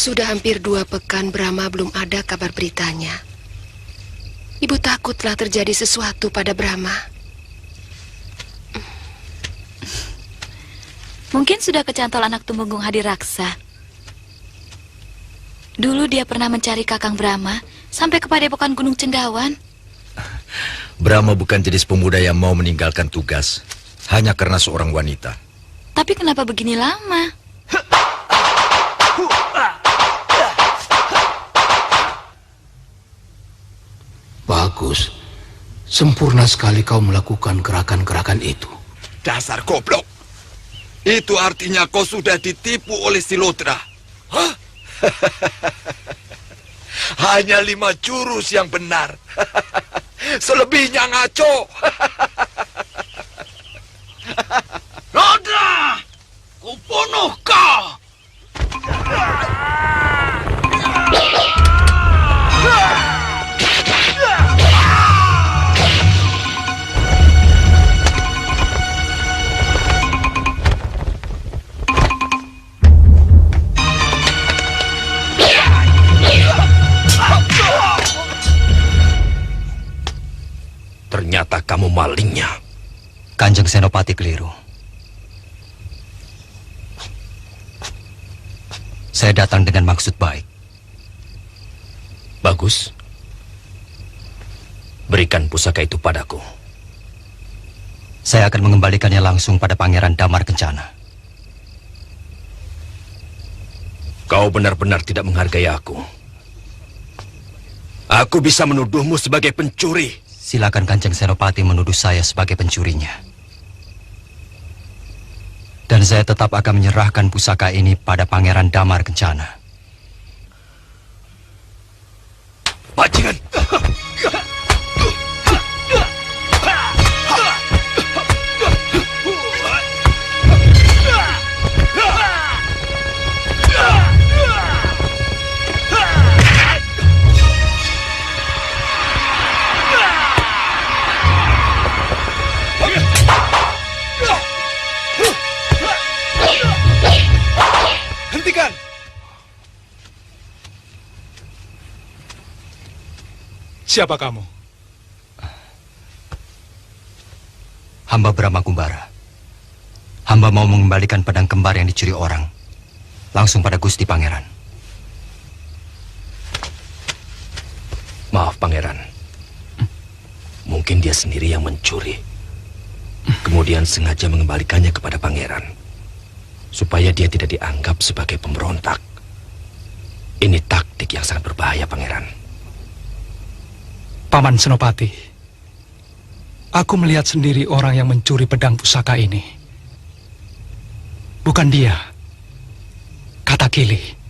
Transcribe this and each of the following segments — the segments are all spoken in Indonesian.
Sudah hampir 2 pekan Brahma belum ada kabar beritanya. Ibu takut telah terjadi sesuatu pada Brahma. Mungkin sudah kecantol anak tumenggung Hadiraksa. Dulu dia pernah mencari Kakang Brahma sampai ke padepokan Gunung Cendawan. Brahma bukan jenis pemuda yang mau meninggalkan tugas hanya karena seorang wanita. Tapi kenapa begini lama? Bagus. Sempurna sekali kau melakukan gerakan-gerakan itu. Dasar goblok. Itu artinya kau sudah ditipu oleh Silodra. Hah? Hanya 5 jurus yang benar. Selebihnya ngaco. Lodra! Kubunuh kau! Ternyata kamu malingnya. Kanjeng Senopati keliru. Saya datang dengan maksud baik. Bagus. Berikan pusaka itu padaku. Saya akan mengembalikannya langsung pada Pangeran Damar Kencana. Kau benar-benar tidak menghargai aku. Aku bisa menuduhmu sebagai pencuri. Silakan Kanjeng Senopati menuduh saya sebagai pencurinya. Dan saya tetap akan menyerahkan pusaka ini pada Pangeran Damar Kencana. Bajingan! Hentikan! Siapa kamu? Hamba Brahma Kumbara. Hamba mau mengembalikan pedang kembar yang dicuri orang langsung pada Gusti Pangeran. Maaf, Pangeran. Mungkin dia sendiri yang mencuri. Kemudian sengaja mengembalikannya kepada Pangeran, supaya dia tidak dianggap sebagai pemberontak. Ini taktik yang sangat berbahaya, Pangeran. Paman Senopati, aku melihat sendiri orang yang mencuri pedang pusaka ini. Bukan dia, kata Kili.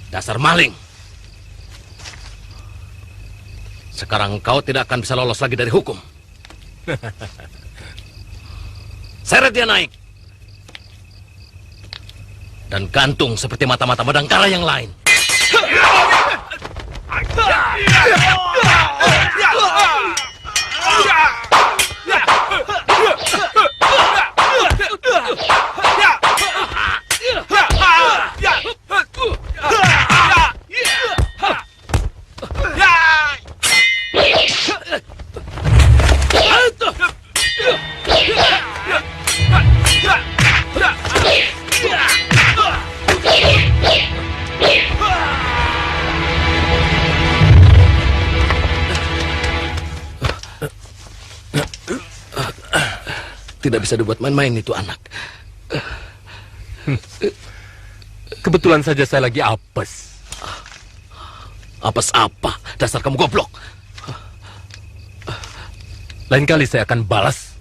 Dasar maling. Sekarang kau tidak akan bisa lolos lagi dari hukum. Seret dia naik. Dan gantung seperti mata-mata Madangkara yang lain. Tidak bisa dibuat main-main itu anak. Kebetulan saja saya lagi apes. Apes apa? Dasar kamu goblok. Lain kali saya akan balas.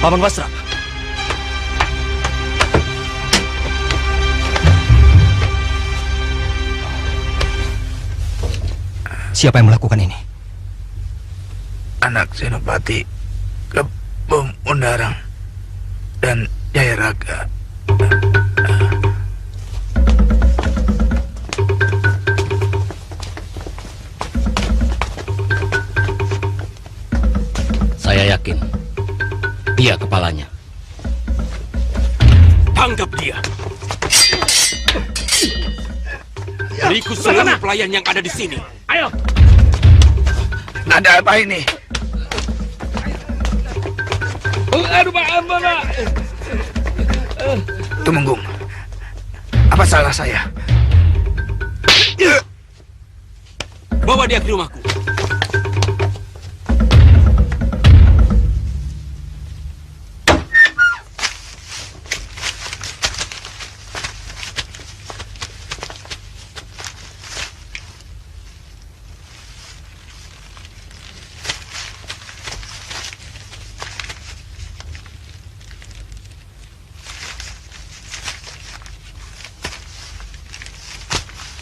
Paman Wasra. Siapa yang melakukan ini? Anak Senopati Kebom Undarang dan Jayaraga. Saya yakin dia kepalanya. Tangkap dia. Beriku seluruh pelayan yang ada di sini. Ayo. Ada apa ini? Aduh, Pak Ampun, Pak. Tumenggung. Apa salah saya? Bawa dia ke rumahku.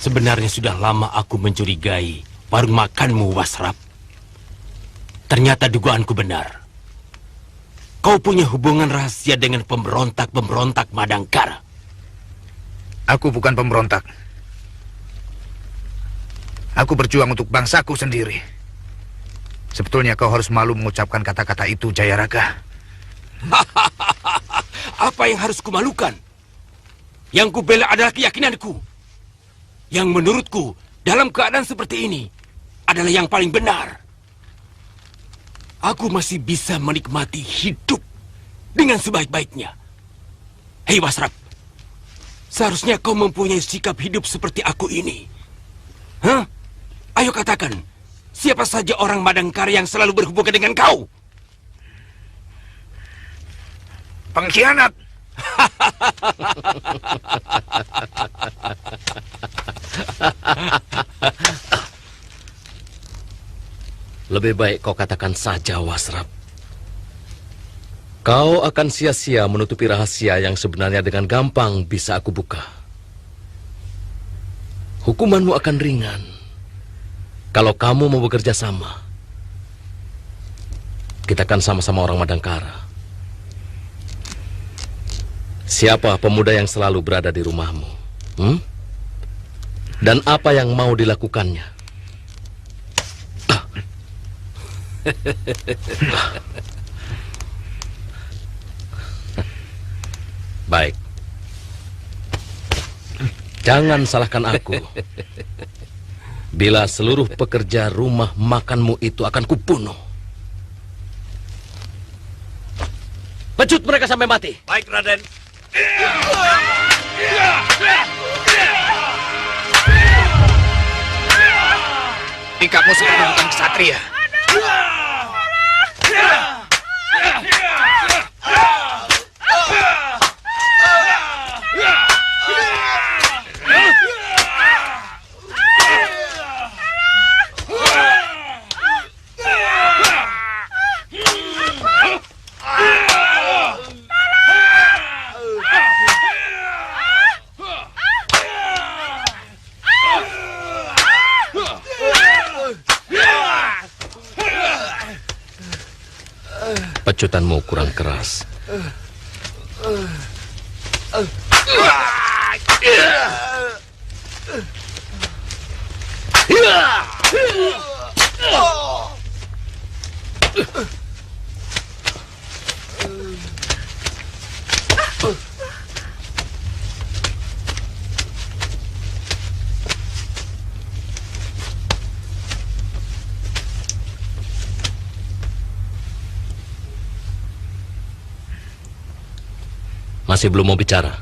Sebenarnya sudah lama aku mencurigai warung makanmu, Wasrap. Ternyata dugaanku benar. Kau punya hubungan rahasia dengan pemberontak-pemberontak Madangkara. Aku bukan pemberontak. Aku berjuang untuk bangsaku sendiri. Sebetulnya kau harus malu mengucapkan kata-kata itu, Jayaraga. Apa yang harus kumalukan? Yang kubela adalah keyakinanku. Yang menurutku dalam keadaan seperti ini adalah yang paling benar. Aku masih bisa menikmati hidup dengan sebaik-baiknya. Hei Wasrap, seharusnya kau mempunyai sikap hidup seperti aku ini. Hah? Ayo katakan, siapa saja orang Madangkara yang selalu berhubungan dengan kau? Pengkhianat! Lebih baik kau katakan saja, Wasrap. Kau akan sia-sia menutupi rahasia yang sebenarnya dengan gampang bisa aku buka. Hukumanmu akan ringan kalau kamu mau bekerja sama. Kita kan sama-sama orang Madangkara. Siapa pemuda yang selalu berada di rumahmu? Dan apa yang mau dilakukannya? Baik. Jangan salahkan aku. Bila seluruh pekerja rumah makanmu itu akan kubunuh. Pecut mereka sampai mati. Baik, Raden. Tingkatmu sekarang bukan ksatria. Pecutanmu kurang keras. Masih belum mau bicara?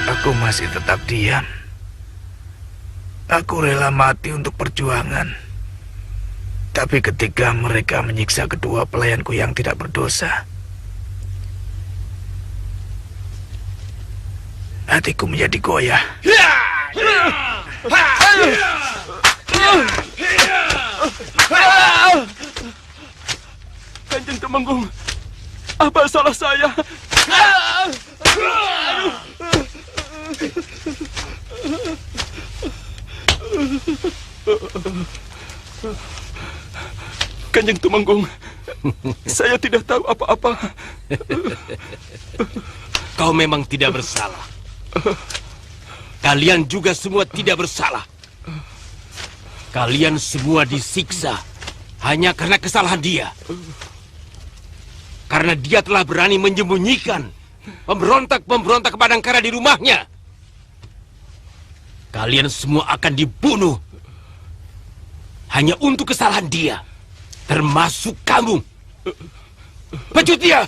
Aku masih tetap diam. Aku rela mati untuk perjuangan. Tapi ketika mereka menyiksa kedua pelayanku yang tidak berdosa, hatiku menjadi goyah. Kanjeng Temenggung, apa salah saya? Kanjeng Temenggung, saya tidak tahu apa-apa. Kau memang tidak bersalah. Kalian juga semua tidak bersalah. Kalian semua disiksa hanya karena kesalahan dia. Karena dia telah berani menyembunyikan pemberontak-pemberontak Padangkara di rumahnya. Kalian semua akan dibunuh hanya untuk kesalahan dia. Termasuk kamu. Pecut dia!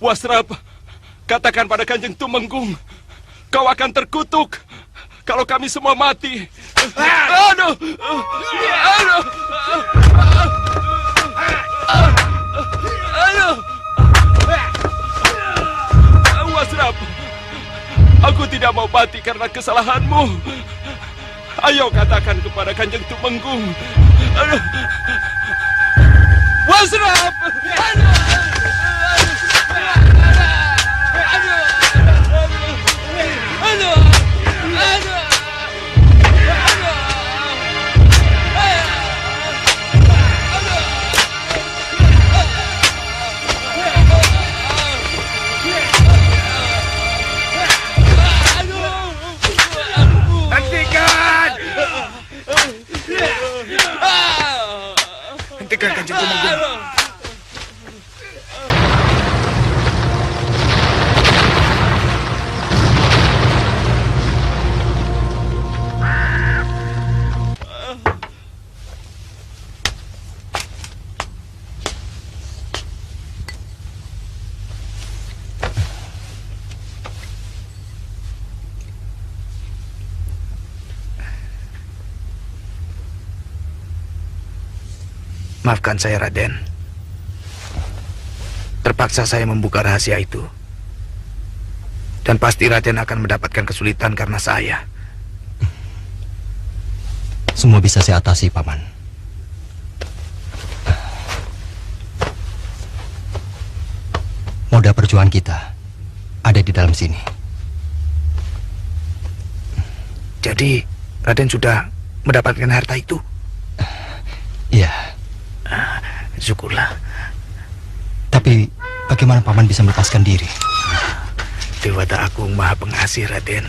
Wasrap, katakan pada Kanjeng Tumenggung, kau akan terkutuk kalau kami semua mati. Aduh! Aduh! Aduh! Wasrap, aku tidak mau mati karena kesalahanmu. Ayo katakan kepada Kanjeng Tumenggung. Aduh. Wasrap! Hentikan Kanjeng Tumenggung. Maafkan saya, Raden. Terpaksa saya membuka rahasia itu. Dan pasti Raden akan mendapatkan kesulitan karena saya. Semua bisa saya atasi, Paman. Modal perjuangan kita ada di dalam sini. Jadi, Raden sudah mendapatkan harta itu? Iya. Syukurlah. Tapi bagaimana Paman bisa melepaskan diri? Dewata Agung Maha Pengasih, Raden.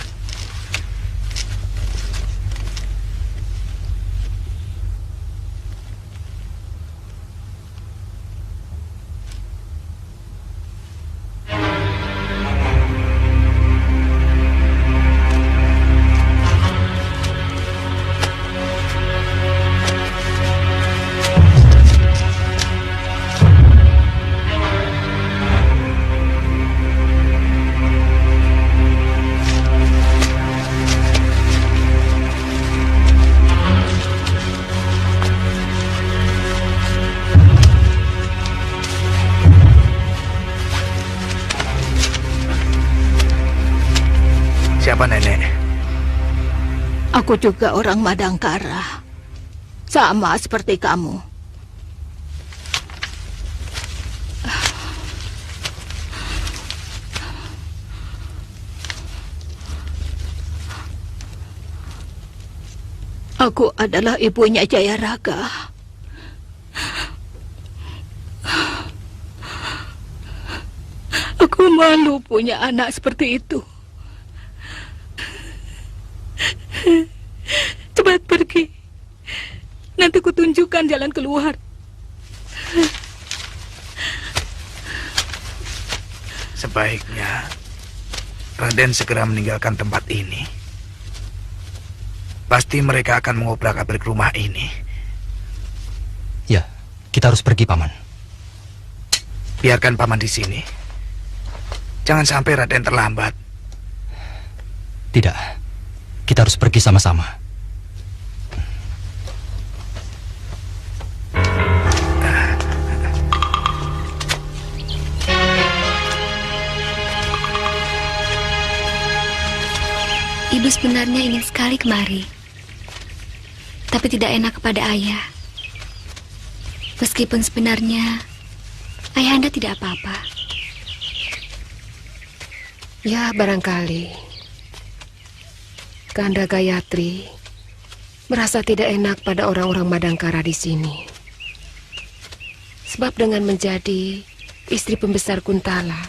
Siapa nenek? Aku juga orang Madangkara. Sama seperti kamu. Aku adalah ibunya Jayaraga. Aku malu punya anak seperti itu. Cepat pergi. Nanti kutunjukkan jalan keluar. Sebaiknya Raden segera meninggalkan tempat ini. Pasti mereka akan mengobrak-abrik rumah ini. Ya, kita harus pergi, Paman. Biarkan Paman di sini. Jangan sampai Raden terlambat. Tidak, kita harus pergi sama-sama. Ibu sebenarnya ingin sekali kemari, tapi tidak enak kepada ayah. Meskipun sebenarnya ayahanda tidak apa-apa. Ya, barangkali Kanda Gayatri merasa tidak enak pada orang-orang Madangkara di sini. Sebab dengan menjadi istri pembesar Kuntala,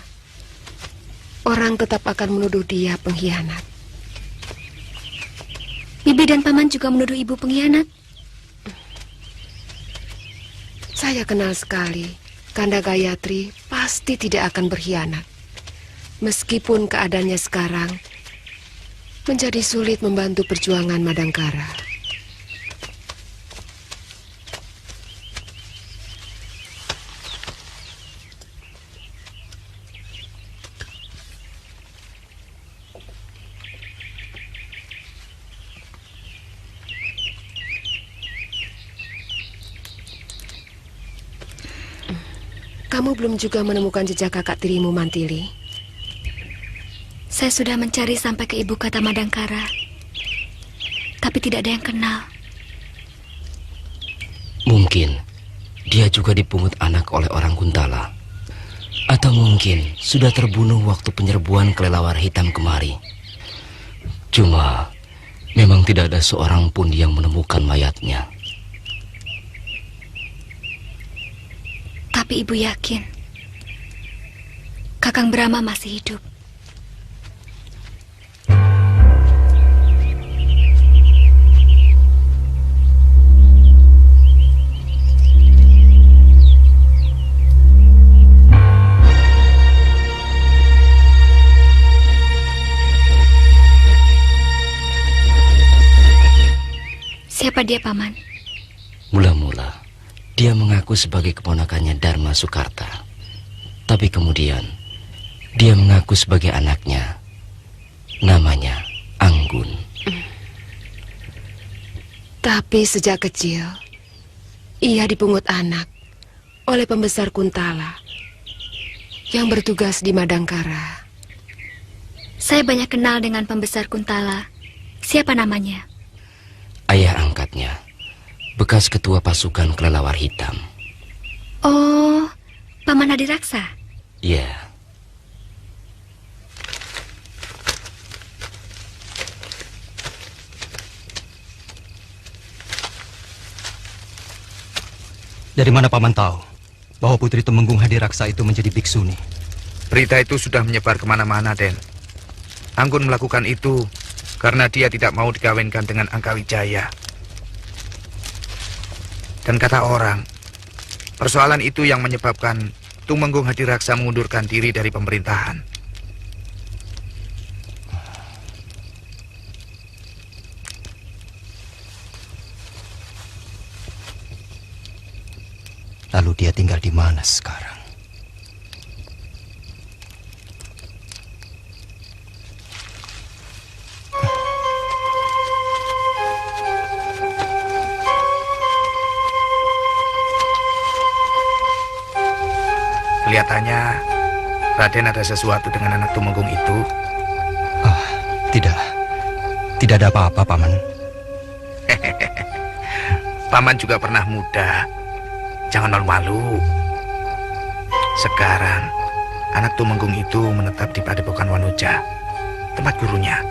orang tetap akan menuduh dia pengkhianat. Bibi dan Paman juga menuduh ibu pengkhianat. Saya kenal sekali, Kanda Gayatri pasti tidak akan berkhianat. Meskipun keadaannya sekarang menjadi sulit membantu perjuangan Madangkara. Kamu belum juga menemukan jejak kakak tirimu, Mantili? Saya sudah mencari sampai ke ibu kota Madangkara, tapi tidak ada yang kenal. Mungkin dia juga dipungut anak oleh orang Kuntala. Atau mungkin sudah terbunuh waktu penyerbuan kelelawar hitam kemari. Cuma memang tidak ada seorang pun yang menemukan mayatnya. Tapi ibu yakin Kakang Brahma masih hidup. Siapa dia, Paman? Mula-mula dia mengaku sebagai keponakannya Dharma Sukarta. Tapi kemudian dia mengaku sebagai anaknya. Namanya Anggun. Tapi sejak kecil ia dipungut anak oleh pembesar Kuntala yang bertugas di Madangkara. Saya banyak kenal dengan pembesar Kuntala. Siapa namanya? Ayah angkatnya, bekas ketua pasukan kelelawar hitam. Oh, Paman Hadiraksa? Iya. Dari mana Paman tahu bahwa Putri Tumenggung Hadiraksa itu menjadi biksuni? Berita itu sudah menyebar kemana-mana, Den. Anggun melakukan itu karena dia tidak mau dikawinkan dengan Angkawijaya. Dan kata orang, persoalan itu yang menyebabkan Tumenggung Hadiraksa mengundurkan diri dari pemerintahan. Lalu dia tinggal di mana sekarang? Kelihatannya Raden ada sesuatu dengan anak Tumenggung itu. Tidak. Tidak ada apa-apa, Paman. Paman juga pernah muda. Jangan malu-malu. Sekarang anak Tumenggung itu menetap di Padepokan Wanuja, tempat gurunya.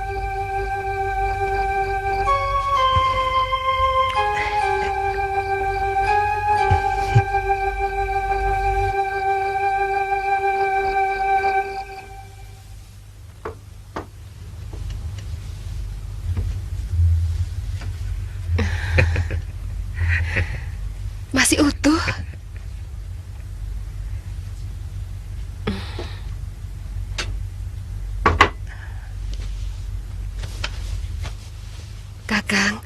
Masih utuh? Kakang.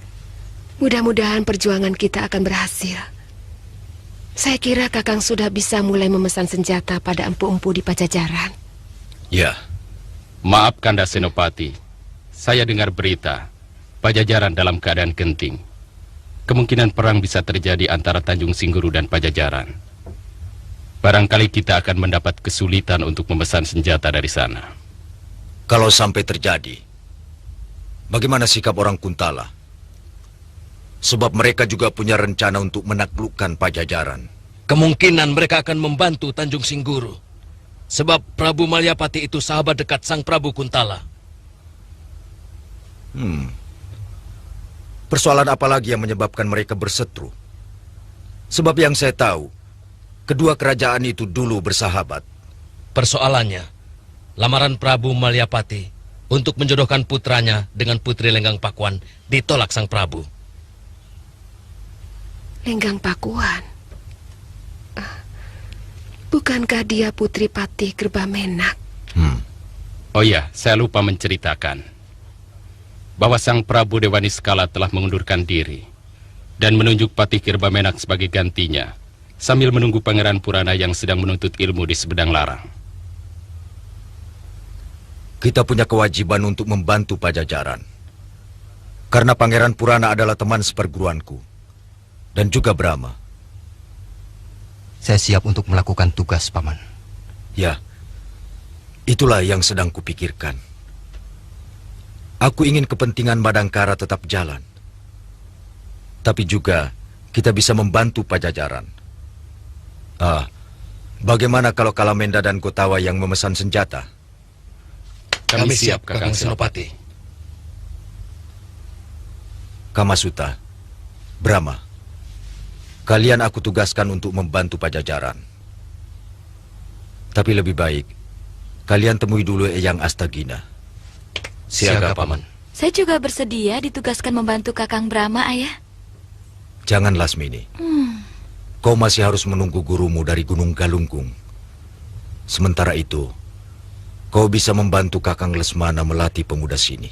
Mudah-mudahan perjuangan kita akan berhasil. Saya kira Kakang sudah bisa mulai memesan senjata pada empu-empu di Pajajaran. Ya. Maaf Kanda Senopati. Saya dengar berita Pajajaran dalam keadaan genting. Kemungkinan perang bisa terjadi antara Tanjung Singguru dan Pajajaran. Barangkali kita akan mendapat kesulitan untuk memesan senjata dari sana. Kalau sampai terjadi, bagaimana sikap orang Kuntala? Sebab mereka juga punya rencana untuk menaklukkan Pajajaran. Kemungkinan mereka akan membantu Tanjung Singguru. Sebab Prabu Malyapati itu sahabat dekat Sang Prabu Kuntala. Persoalan apa lagi yang menyebabkan mereka berseteru? Sebab yang saya tahu, kedua kerajaan itu dulu bersahabat. Persoalannya, lamaran Prabu Malyapati untuk menjodohkan putranya dengan Putri Lenggang Pakuan ditolak Sang Prabu. Lenggang Pakuan? Bukankah dia Putri Patih Gerbamenak? Oh ya, saya lupa menceritakan bahwa Sang Prabu Dewaniskala telah mengundurkan diri dan menunjuk Patih Gerbamenak sebagai gantinya sambil menunggu Pangeran Purana yang sedang menuntut ilmu di Sebedang Larang. Kita punya kewajiban untuk membantu Pajajaran. Karena Pangeran Purana adalah teman seperguruanku dan juga Brahma. Saya siap untuk melakukan tugas, Paman. Ya, itulah yang sedang kupikirkan. Aku ingin kepentingan Madangkara tetap jalan. Tapi juga kita bisa membantu Pajajaran. Bagaimana kalau Kalamenda dan Kotawa yang memesan senjata? Kami siap, Kakang Senopati. Kamasuta, Brahma, kalian aku tugaskan untuk membantu Pajajaran. Tapi lebih baik, kalian temui dulu Eyang Astagina. Siaga, Paman. Saya juga bersedia ditugaskan membantu Kakang Brahma, Ayah. Jangan, Lasmini. Kau masih harus menunggu gurumu dari Gunung Galunggung. Sementara itu, kau bisa membantu Kakang Lesmana melatih pemuda sini.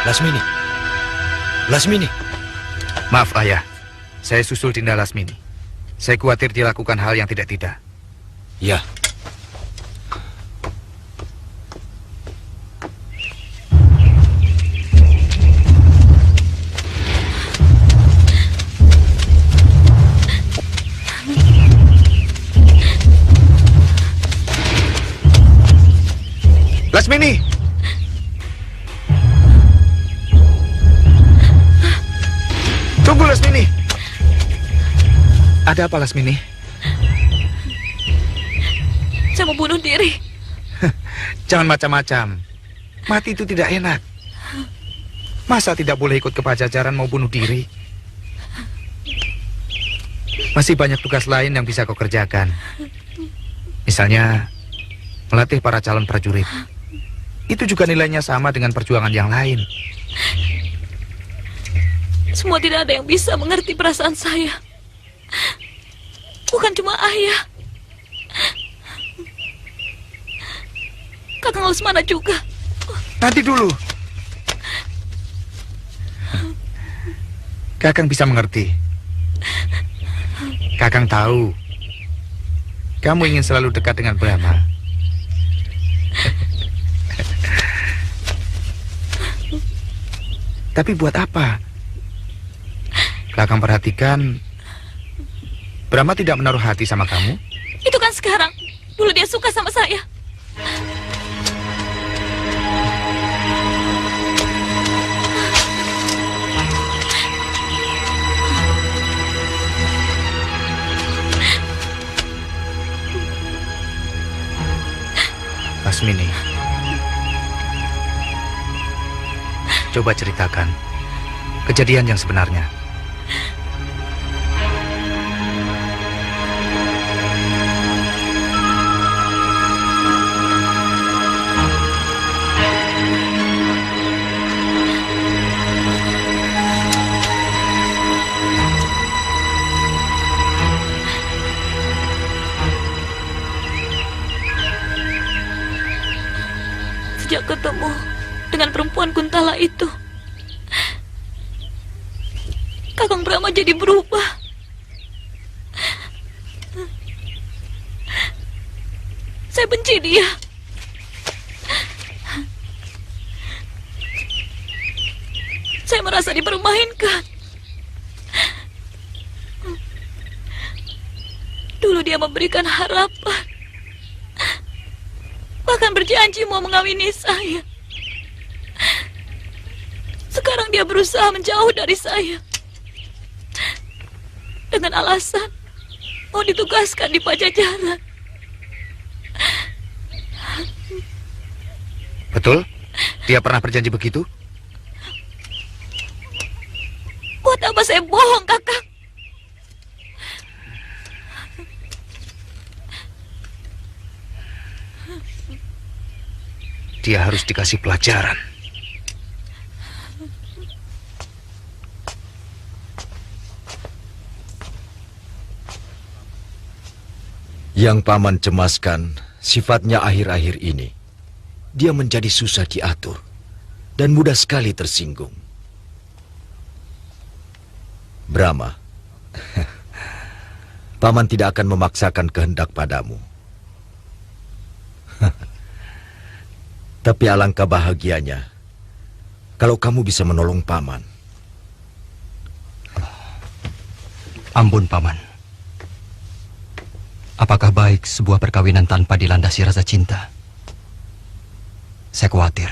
Lasmini. Lasmini. Maaf, Ayah. Saya susul Dinda Lasmini. Saya khawatir dia lakukan hal yang tidak-tidak. Ya. Lasmini! Tunggu, Lasmini! Ada apa, Lasmini? Saya mau bunuh diri. Jangan macam-macam. Mati itu tidak enak. Masa tidak boleh ikut ke Pajajaran mau bunuh diri? Masih banyak tugas lain yang bisa kau kerjakan. Misalnya, melatih para calon prajurit. Itu juga nilainya sama dengan perjuangan yang lain. Semua tidak ada yang bisa mengerti perasaan saya. Bukan cuma Ayah. Kakang Lesmana juga. Nanti dulu. Kakang bisa mengerti. Kakang tahu kamu ingin selalu dekat dengan Brahma. Tapi buat apa? Kakang perhatikan, Brahma tidak menaruh hati sama kamu. Itu kan sekarang. Dulu dia suka sama saya. Lasmini, coba ceritakan kejadian yang sebenarnya. setelah itu, Kakang Brahma jadi berubah. Saya benci dia. Saya merasa dipermainkan. Dulu dia memberikan harapan, bahkan berjanji mau mengawini saya. Sekarang dia berusaha menjauh dari saya dengan alasan mau ditugaskan di Pajajaran. Betul? Dia pernah berjanji begitu? Buat apa saya bohong, Kakang? Dia harus dikasih pelajaran. Yang Paman cemaskan sifatnya akhir-akhir ini. Dia menjadi susah diatur dan mudah sekali tersinggung. Brahma, Paman tidak akan memaksakan kehendak padamu. Tapi alangkah bahagianya kalau kamu bisa menolong Paman. Ampun, Paman. Apakah baik sebuah perkawinan tanpa dilandasi rasa cinta? Saya khawatir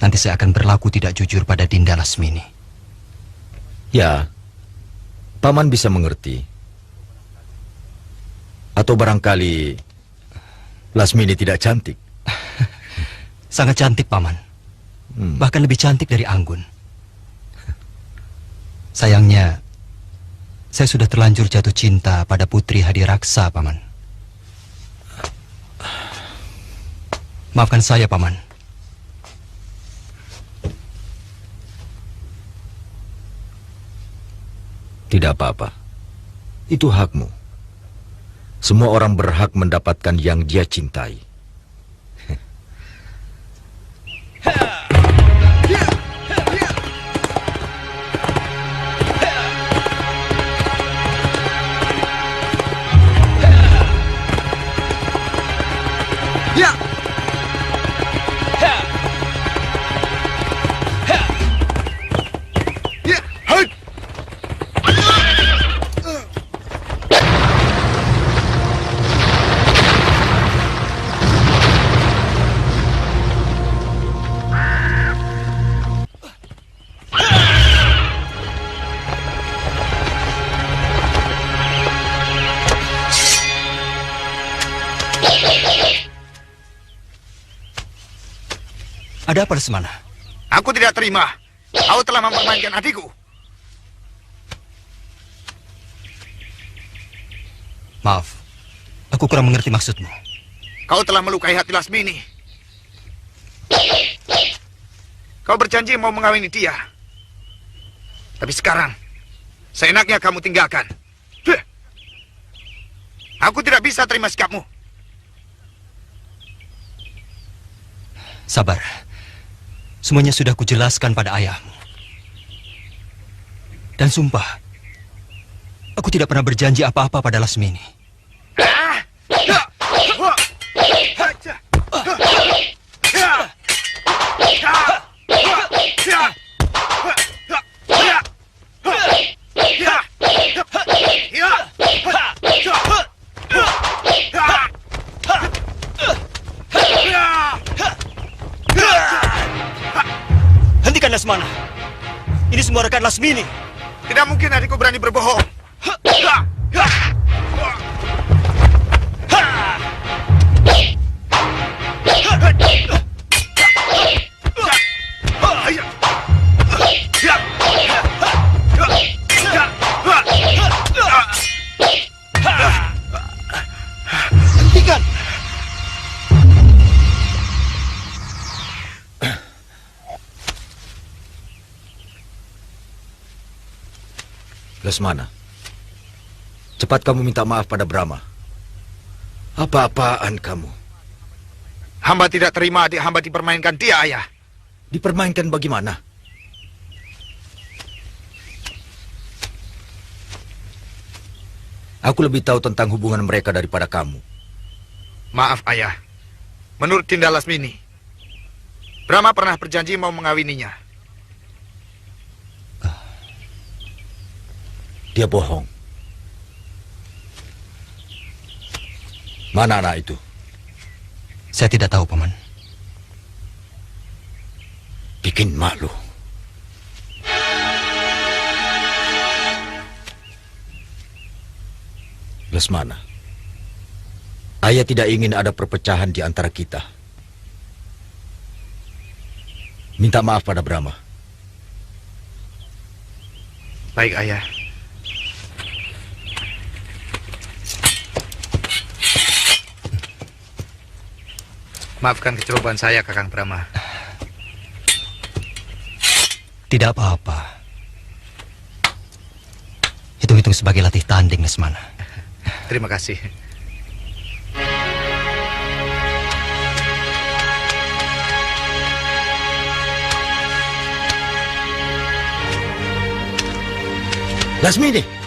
nanti saya akan berlaku tidak jujur pada Dinda Lasmini. Ya, Paman bisa mengerti. Atau barangkali Lasmini tidak cantik. Sangat cantik, Paman. Bahkan lebih cantik dari Anggun. Sayangnya, saya sudah terlanjur jatuh cinta pada Putri Hadiraksa, Paman. Maafkan saya, Paman. Tidak apa-apa. Itu hakmu. Semua orang berhak mendapatkan yang dia cintai. Ada apa, Lesmana? Aku tidak terima. Kau telah mempermainkan adikku. Maaf, aku kurang mengerti maksudmu. Kau telah melukai hati Lasmini. Kau berjanji mau mengawini dia. Tapi sekarang, seenaknya kamu tinggalkan. Aku tidak bisa terima sikapmu. Sabar. Semuanya sudah kujelaskan pada ayahmu. Dan sumpah, aku tidak pernah berjanji apa-apa pada Lasmini. Hentikan, Lesmana. Ini semua rekan Lasmini. Tidak mungkin adikku berani berbohong. Hentikan. Lesmana, cepat kamu minta maaf pada Brahma. Apa-apaan kamu? Hamba tidak terima adik hamba dipermainkan dia, ayah. Dipermainkan bagaimana? Aku lebih tahu tentang hubungan mereka daripada kamu. Maaf, Ayah. Menurut Dinda Lasmini, Brahma pernah berjanji mau mengawininya. Dia bohong. Mana anak itu? Saya tidak tahu, Paman. Bikin malu. Lesmana, ayah tidak ingin ada perpecahan di antara kita. Minta maaf pada Brahma. Baik, Ayah. Maafkan kecerobohan saya, Kakang Brahma. Tidak apa-apa. Hitung-hitung sebagai latih tanding, Lesmana. Terima kasih. Lasmini!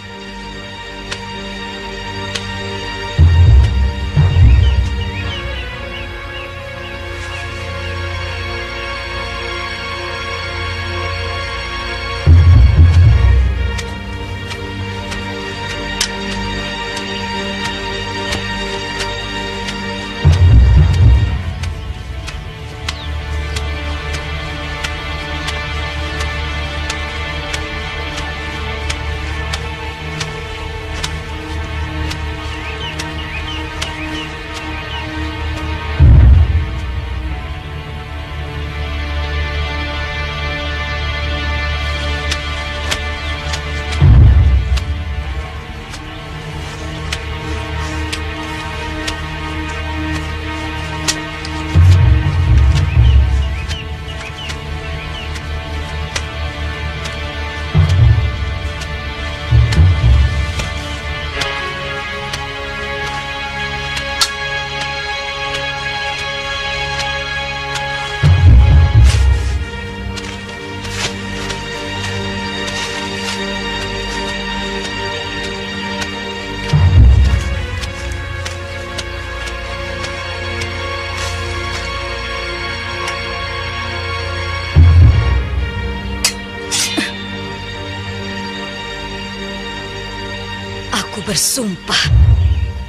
Bersumpah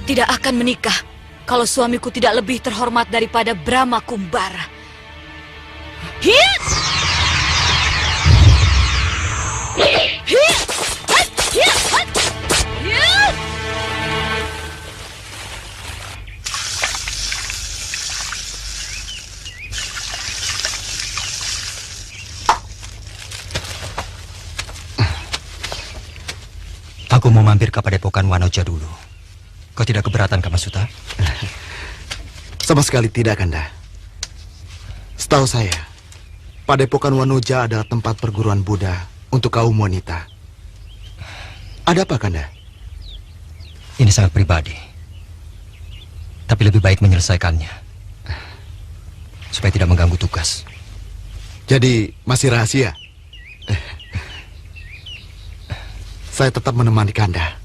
tidak akan menikah kalau suamiku tidak lebih terhormat daripada Brahma Kumbara. Hit! Hit! Hit! Hit! Hit! Aku mau mampir ke Padepokan Wanoja dulu. Kau tidak keberatan, Kamasuta? Sama sekali tidak, Kanda. Setahu saya, Padepokan Wanoja adalah tempat perguruan Buddha untuk kaum wanita. Ada apa, Kanda? Ini sangat pribadi. Tapi lebih baik menyelesaikannya. Supaya tidak mengganggu tugas. Jadi, masih rahasia? Saya tetap menemani Kanda.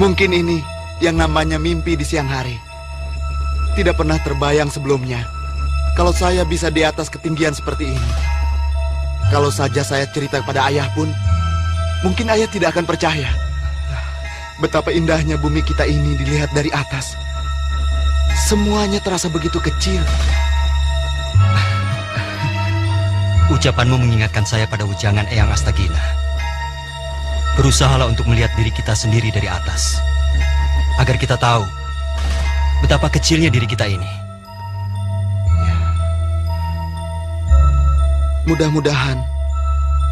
Mungkin ini yang namanya mimpi di siang hari. Tidak pernah terbayang sebelumnya kalau saya bisa di atas ketinggian seperti ini. Kalau saja saya cerita kepada ayah pun, mungkin ayah tidak akan percaya. Betapa indahnya bumi kita ini dilihat dari atas. Semuanya terasa begitu kecil. Ucapanmu mengingatkan saya pada ujangan Eyang Astagina. Berusahalah untuk melihat diri kita sendiri dari atas. Agar kita tahu betapa kecilnya diri kita ini. Mudah-mudahan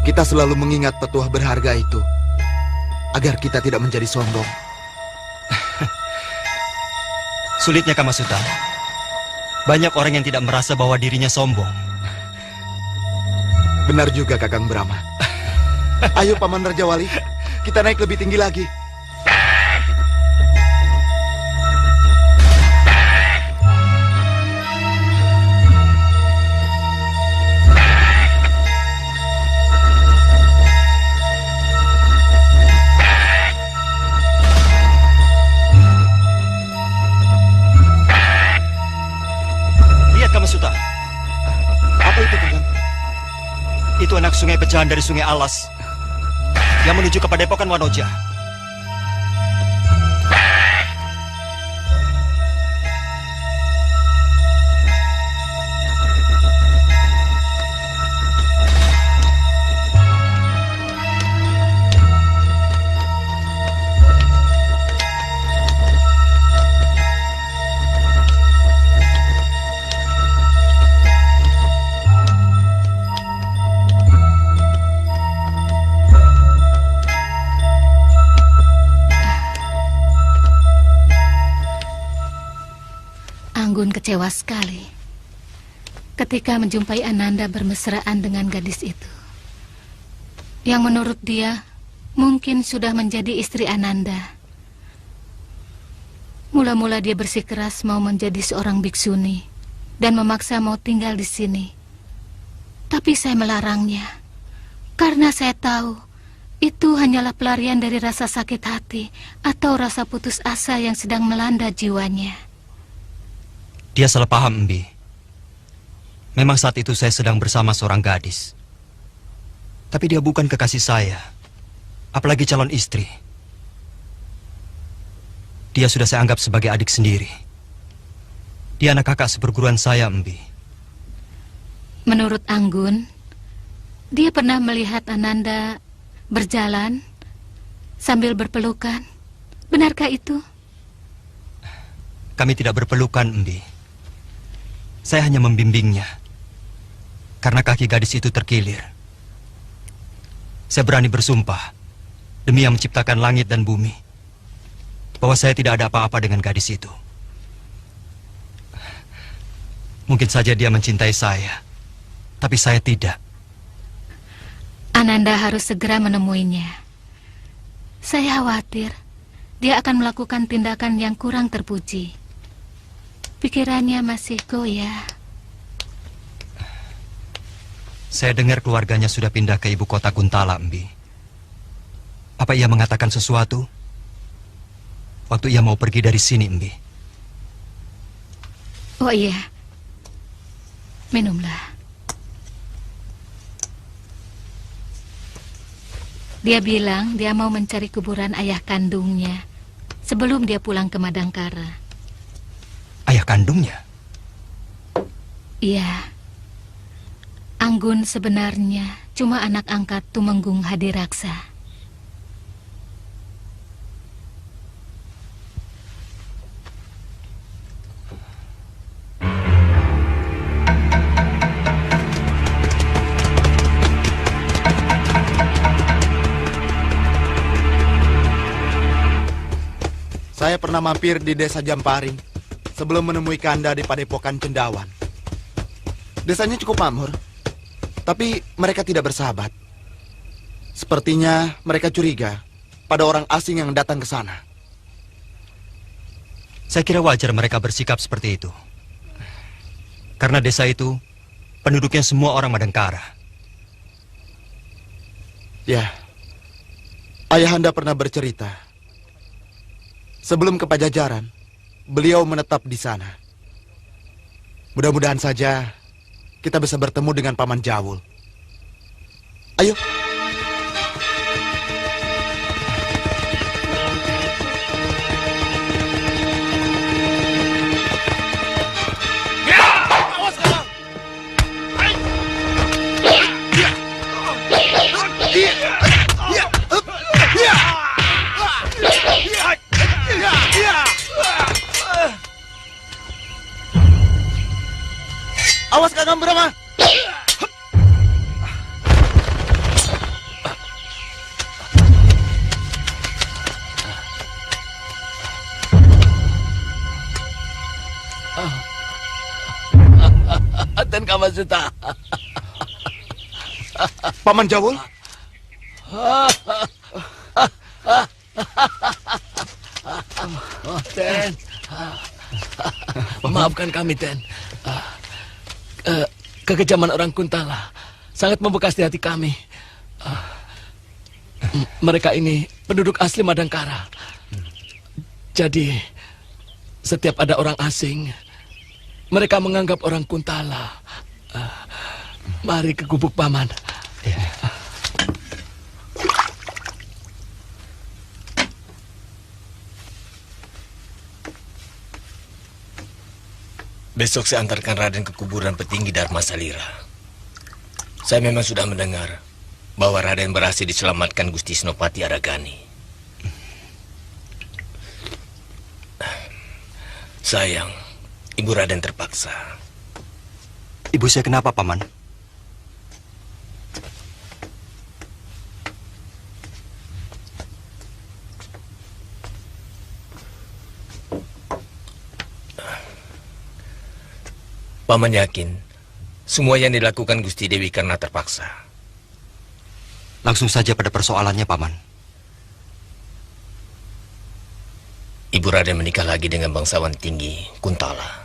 kita selalu mengingat petuah berharga itu, agar kita tidak menjadi sombong. Sulitnya Kamasuta, banyak orang yang tidak merasa bahwa dirinya sombong. Benar juga Kakang Brahma. Ayo Paman Rajawali, kita naik lebih tinggi lagi. Kamasuta. Apa itu, Kakang? Itu anak sungai pecahan dari Sungai Alas yang menuju ke Padepokan Wanoja. Anggun kecewa sekali ketika menjumpai Ananda bermesraan dengan gadis itu, yang menurut dia mungkin sudah menjadi istri Ananda. Mula-mula dia bersikeras mau menjadi seorang biksuni dan memaksa mau tinggal di sini. Tapi saya melarangnya karena saya tahu itu hanyalah pelarian dari rasa sakit hati atau rasa putus asa yang sedang melanda jiwanya. Dia salah paham, Mbi. Memang saat itu saya sedang bersama seorang gadis. Tapi dia bukan kekasih saya, apalagi calon istri. Dia sudah saya anggap sebagai adik sendiri. Dia anak kakak seperguruan saya, Mbi. Menurut Anggun, dia pernah melihat Ananda berjalan sambil berpelukan. Benarkah itu? Kami tidak berpelukan, Mbi. Saya hanya membimbingnya karena kaki gadis itu terkilir. Saya berani bersumpah demi yang menciptakan langit dan bumi bahwa saya tidak ada apa-apa dengan gadis itu. Mungkin saja dia mencintai saya, tapi saya tidak. Ananda harus segera menemuinya. Saya khawatir dia akan melakukan tindakan yang kurang terpuji. Pikirannya masih goyah. Saya dengar keluarganya sudah pindah ke ibu kota Kuntala, Mbi. Apa ia mengatakan sesuatu waktu ia mau pergi dari sini, Mbi? Oh iya, minumlah. Dia bilang dia mau mencari kuburan ayah kandungnya sebelum dia pulang ke Madangkara. Ayah kandungnya? Iya. Anggun sebenarnya cuma anak angkat Tumenggung Hadiraksa. Saya pernah mampir di desa Jamparing sebelum menemui Kanda di Padepokan Cendawan. Desanya cukup makmur, tapi mereka tidak bersahabat. Sepertinya mereka curiga pada orang asing yang datang ke sana. Saya kira wajar mereka bersikap seperti itu. Karena desa itu penduduknya semua orang Madangkara. Ya, ayahanda pernah bercerita. Sebelum ke Pajajaran, beliau menetap di sana. Mudah-mudahan saja kita bisa bertemu dengan Paman Jawul. Ayo. Awas Kakang Brahma. Dan Kamasuta. Paman Jawul. Ten. Maafkan kami, Ten. Kekejaman orang Kuntala sangat membekas di hati kami. Mereka ini penduduk asli Madangkara. Jadi, setiap ada orang asing, mereka menganggap orang Kuntala. Mari ke gubuk Paman. Besok saya antarkan Raden ke kuburan petinggi Dharma Salira. Saya memang sudah mendengar bahwa Raden berhasil diselamatkan Gusti Senopati Aragani. Sayang, Ibu Raden terpaksa. Ibu saya kenapa, Paman? Paman yakin semua yang dilakukan Gusti Dewi karena terpaksa. Langsung saja pada persoalannya, Paman. Ibu Raden menikah lagi dengan bangsawan tinggi Kuntala.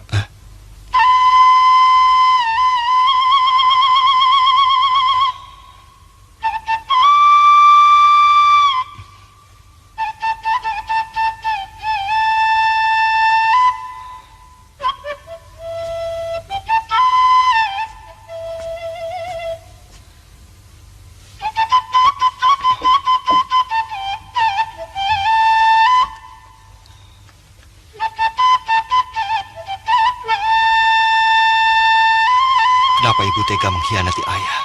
Kenapa ibu tega mengkhianati ayah?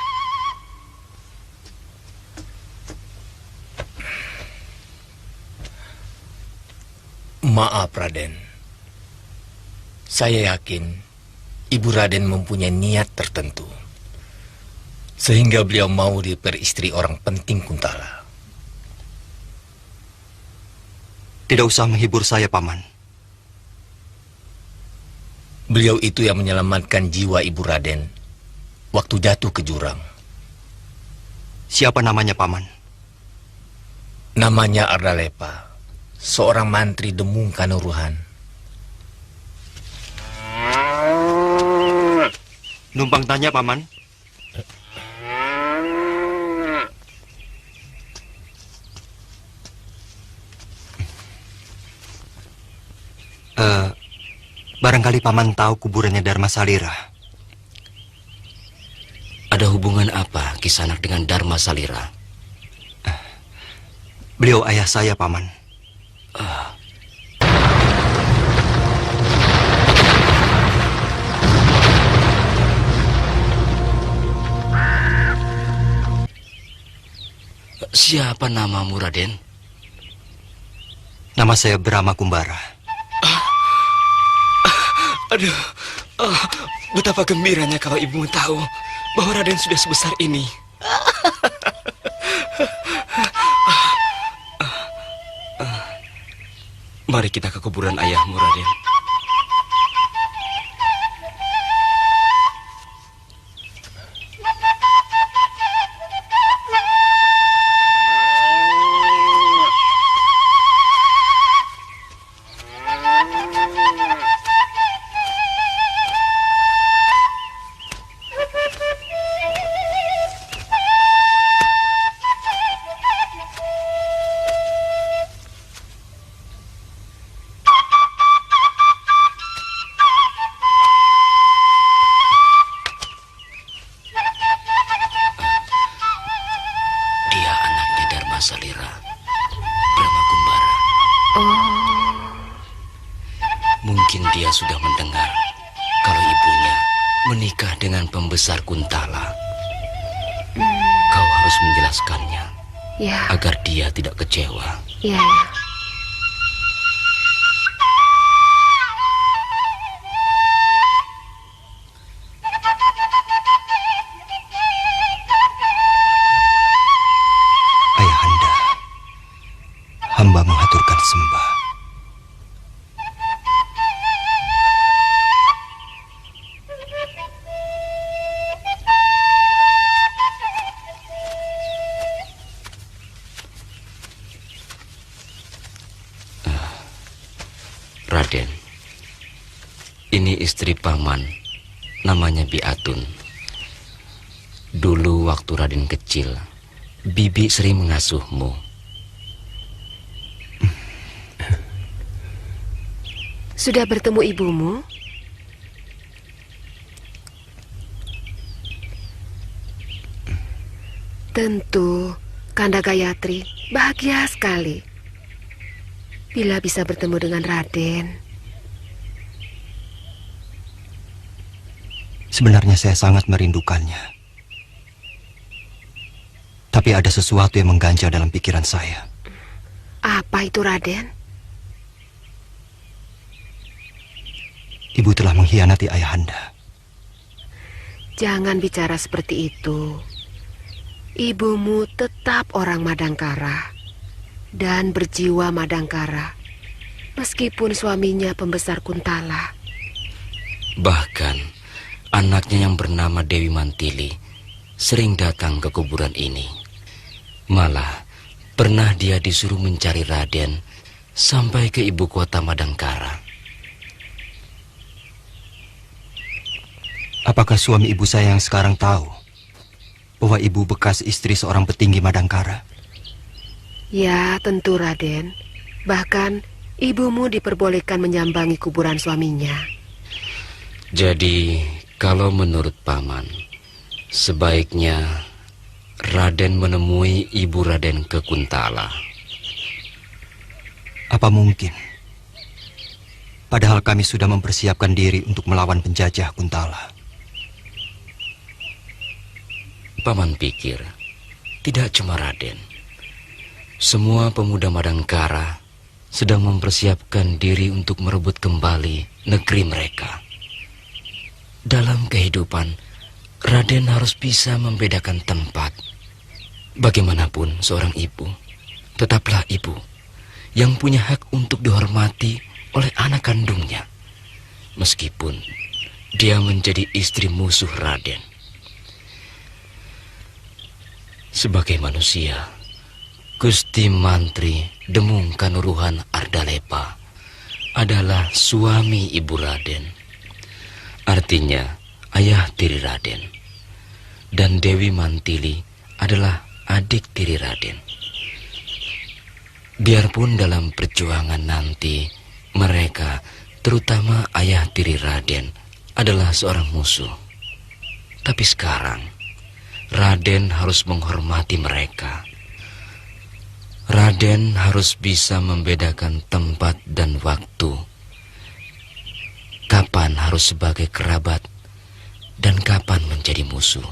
Maaf, Raden. Saya yakin Ibu Raden mempunyai niat tertentu, sehingga beliau mau diperistri orang penting Kuntala. Tidak usah menghibur saya, Paman. Beliau itu yang menyelamatkan jiwa Ibu Raden waktu jatuh ke jurang. Siapa namanya, Paman? Namanya Ardalepa, seorang mantri Demung Kanuruhan. Numpang tanya, Paman. Barangkali Paman tahu kuburannya Dharma Salira. Ada hubungan apa Kisanak dengan Dharma Salira? Beliau ayah saya, Paman. Siapa namamu, Raden? Nama saya Brahma Kumbara. Aduh, betapa gembiranya kalau ibu tahu bahwa Raden sudah sebesar ini. Mari kita ke kuburan ayahmu, Raden. Mungkin dia sudah mendengar kalau ibunya menikah dengan pembesar Kuntala. Kau harus menjelaskannya agar dia tidak kecewa. Ya. istri paman, namanya Biatun. Dulu waktu Raden kecil, Bibi sering mengasuhmu. Sudah bertemu ibumu? Tentu, Kanda Gayatri bahagia sekali bila bisa bertemu dengan Raden. Sebenarnya saya sangat merindukannya. Tapi ada sesuatu yang mengganjal dalam pikiran saya. Apa itu, Raden? Ibu telah mengkhianati ayahanda. Jangan bicara seperti itu. Ibumu tetap orang Madangkara dan berjiwa Madangkara, meskipun suaminya pembesar Kuntala. Bahkan anaknya yang bernama Dewi Mantili sering datang ke kuburan ini. Malah pernah dia disuruh mencari Raden sampai ke ibu kota Madangkara. Apakah suami ibu saya yang sekarang tahu bahwa ibu bekas istri seorang petinggi Madangkara? Ya, tentu Raden. Bahkan ibumu diperbolehkan menyambangi kuburan suaminya. Jadi, kalau menurut paman, sebaiknya Raden menemui ibu Raden ke Kuntala. Apa mungkin? Padahal kami sudah mempersiapkan diri untuk melawan penjajah Kuntala. Paman pikir, tidak cuma Raden. Semua pemuda Madangkara sedang mempersiapkan diri untuk merebut kembali negeri mereka. Dalam kehidupan, Raden harus bisa membedakan tempat. Bagaimanapun seorang ibu, tetaplah ibu yang punya hak untuk dihormati oleh anak kandungnya, meskipun dia menjadi istri musuh Raden. Sebagai manusia, Gusti Mantri Demung Kanuruhan Ardalepa adalah suami ibu Raden. Artinya ayah tiri Raden. Dan Dewi Mantili adalah adik tiri Raden. Biarpun dalam perjuangan nanti mereka, terutama ayah tiri Raden, adalah seorang musuh. Tapi sekarang Raden harus menghormati mereka. Raden harus bisa membedakan tempat dan waktu. Kapan harus sebagai kerabat dan kapan menjadi musuh.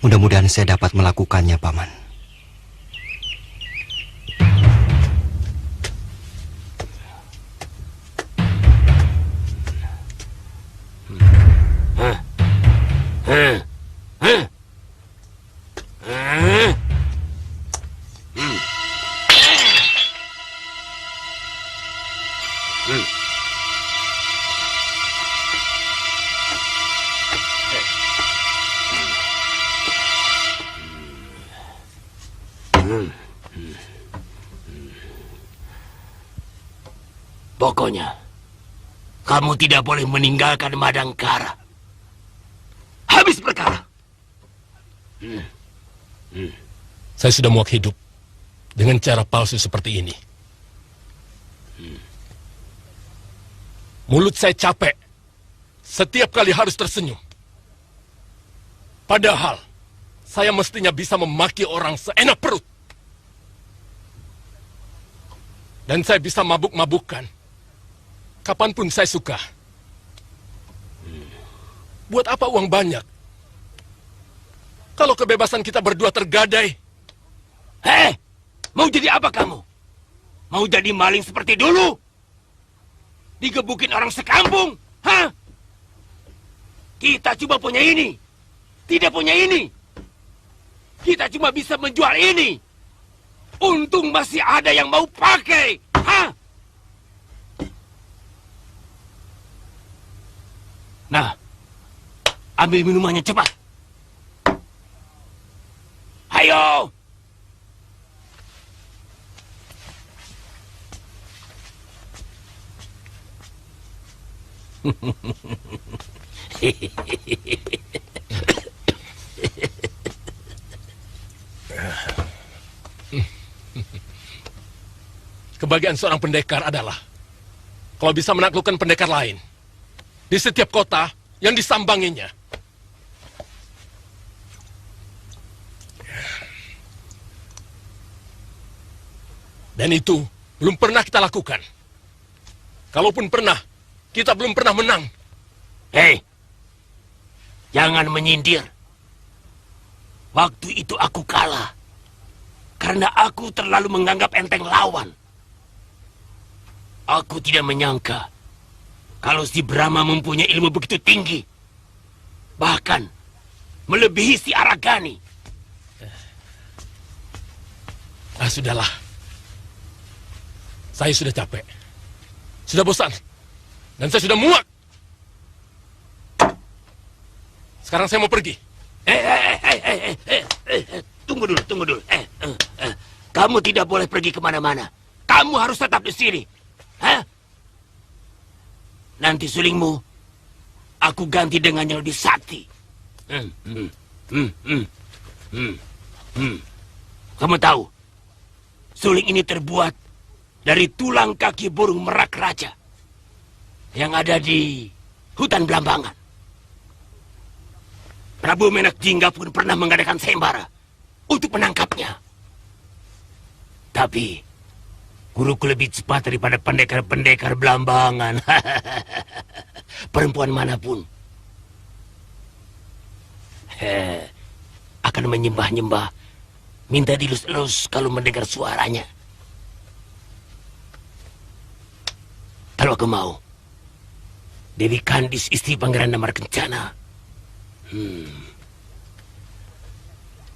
Mudah-mudahan saya dapat melakukannya, Paman. Pokoknya, kamu tidak boleh meninggalkan Madangkara. Habis perkara. Saya sudah muak hidup dengan cara palsu seperti ini. Mulut saya capek. Setiap kali harus tersenyum. Padahal, saya mestinya bisa memaki orang seenak perut. Dan saya bisa mabuk-mabukkan kapanpun saya suka. Buat apa uang banyak kalau kebebasan kita berdua tergadai? Hei, mau jadi apa kamu? Mau jadi maling seperti dulu? Digebukin orang sekampung? Hah? Kita cuma punya ini, tidak punya ini. Kita cuma bisa menjual ini. Untung masih ada yang mau pakai. Hah? Nah, ambil minumannya cepat. Ayo. Kebahagiaan seorang pendekar adalah kalau bisa menaklukkan pendekar lain di setiap kota yang disambanginya. Dan itu belum pernah kita lakukan. Kalaupun pernah, kita belum pernah menang. Hei, jangan menyindir. Waktu itu aku kalah karena aku terlalu menganggap enteng lawan. Aku tidak menyangka kalau si Brahma mempunyai ilmu begitu tinggi. Bahkan melebihi si Aragani. Sudahlah. Saya sudah capek. Sudah bosan. Dan saya sudah muak. Sekarang saya mau pergi. Tunggu dulu. Kamu tidak boleh pergi kemana-mana. Kamu harus tetap di sini. Hah? Nanti sulingmu aku ganti dengan yang lebih sakti. Kamu tahu, suling ini terbuat dari tulang kaki burung merak raja yang ada di hutan Blambangan. Prabu Menak Jingga pun pernah mengadakan sayembara untuk menangkapnya. Tapi guruku lebih cepat daripada pendekar-pendekar Blambangan. Perempuan manapun akan menyembah-nyembah, minta dilus-elus kalau mendengar suaranya. Kalau aku mau, Dewi Kandis, istri Pangeran Damar Kencana,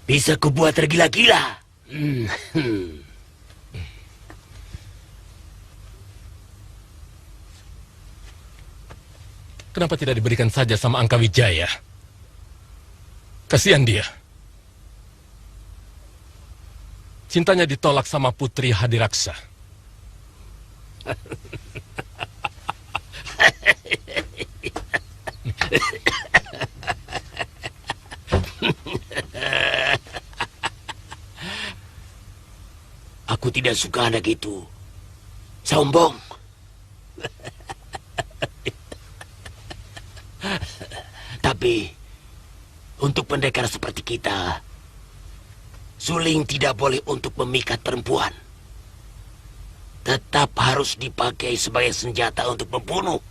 bisa kubuat tergila-gila. Kenapa tidak diberikan saja sama Angka Wijaya? Kasihan dia. Cintanya ditolak sama Putri Hadiraksa. Aku tidak suka anak itu. Sombong. Tapi untuk pendekar seperti kita, suling tidak boleh untuk memikat perempuan. Tetap harus dipakai sebagai senjata untuk membunuh.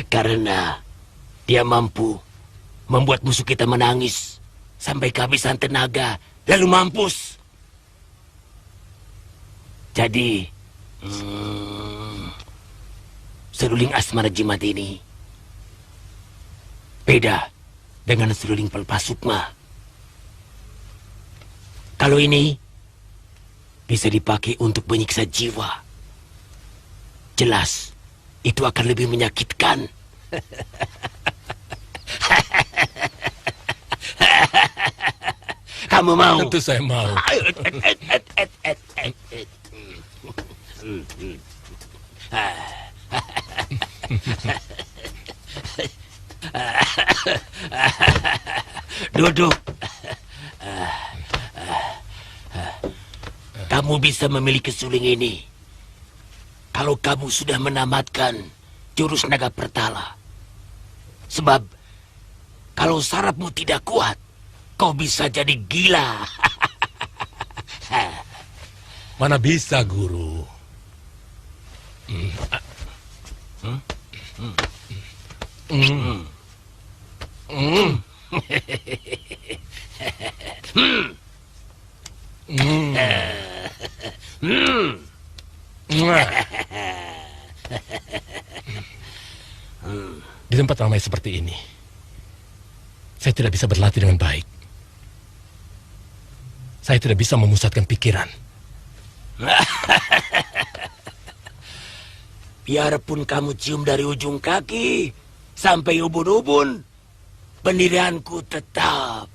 Karena dia mampu membuat musuh kita menangis sampai kehabisan tenaga, lalu mampus. Jadi, seruling Asmara Jimat ini beda dengan seruling Pelepas Sukma. Kalau ini bisa dipakai untuk menyiksa jiwa, jelas itu akan lebih menyakitkan. Kamu mau? Tentu saya mau. Duduk. Kamu bisa memiliki suling ini kalau kamu sudah menamatkan jurus naga pertala. Sebab kalau sarafmu tidak kuat, kau bisa jadi gila. Mana bisa, Guru? Di tempat ramai seperti ini, saya tidak bisa berlatih dengan baik. Saya tidak bisa memusatkan pikiran. Biarpun kamu cium dari ujung kaki sampai ubun-ubun, pendirianku tetap.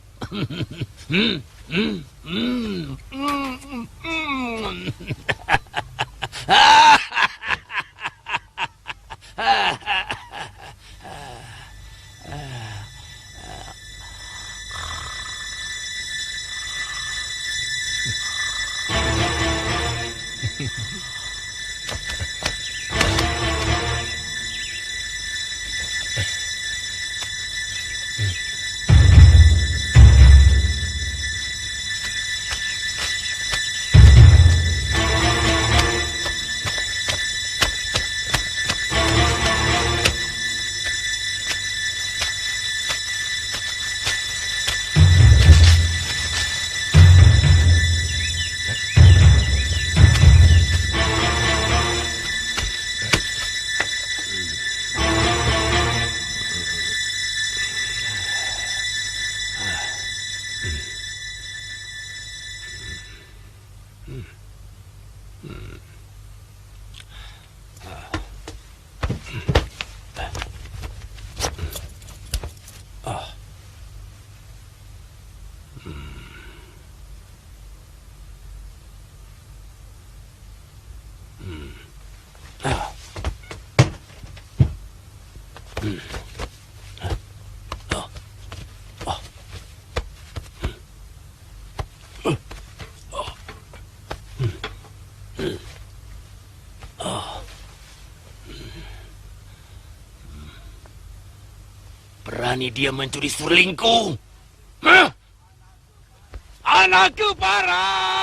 Berani dia mencuri surlingku? Hah? Anakku Para!